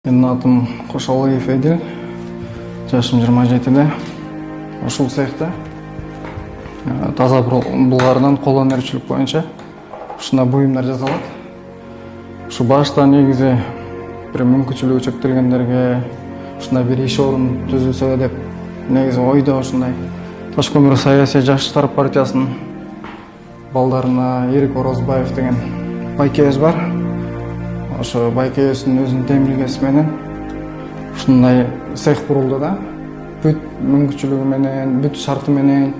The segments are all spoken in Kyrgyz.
Менин атым Кошалыев Эдил. Жашым 27. Ушул цехте таза булгардан кол өнөрчүлүк боюнча ушундай буюмдар жасалат. Ушу башта негизи бир мүмкүнчүлүгү чектелгендерге ушундай бир иш орун түзүлсө деп негизи ойдо ушундай Ташкөмүр саясий жаштар партиясынын балдарына Эрик Орозбаев деген байкебиз бар. Ошо байкебиздин өзүнүн темилгеси менен ушундай цех курулду да. Бүт мүмкүнчүлүгү менен, бүт шарты менен,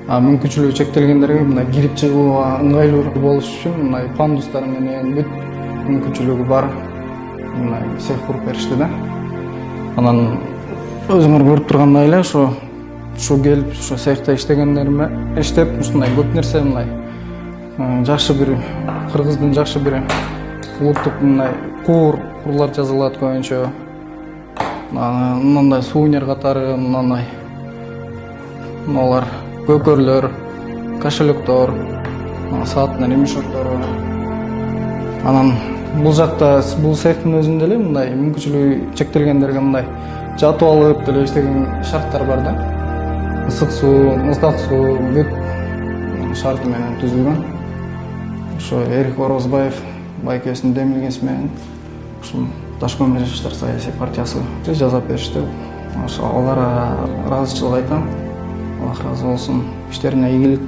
мүмкүнчүлүгү чектелгендерге мындай кирип чыгууга ыңгайлуу болуш үчүн мындай пандустар менен бүт мүмкүнчүлүгү бар мындай цех куруп беришти да. Анан өзүңөр көрүп тургандай эле ушу келип ушу цехте иштеп ушундай көп нерсе мындай жакшы бир кыргыздын жакшы бир улуттук мындай куурлар жасалат көбүнчө. Мындай сувенир катары мындай көкөрлөр, кошелектор, сааттын ремешоктору. Анан бул жакта бул цехтин өзүндө эле мындай мүмкүнчүлүгү чектелгендерге мындай жатып алып деле иштеген шарттар бар да. Ысык суу, муздак суу бүт шарты менен түзүлгөн. Ошо Эрик Орозбаев байкебиздин демилгеси менен ушу Ташкөмүр жаштар саясий партиясы жасап беришти. Ошо аларга ыраазычылык айтам. Аллах ыраазы болсун. Иштерине ийгилик.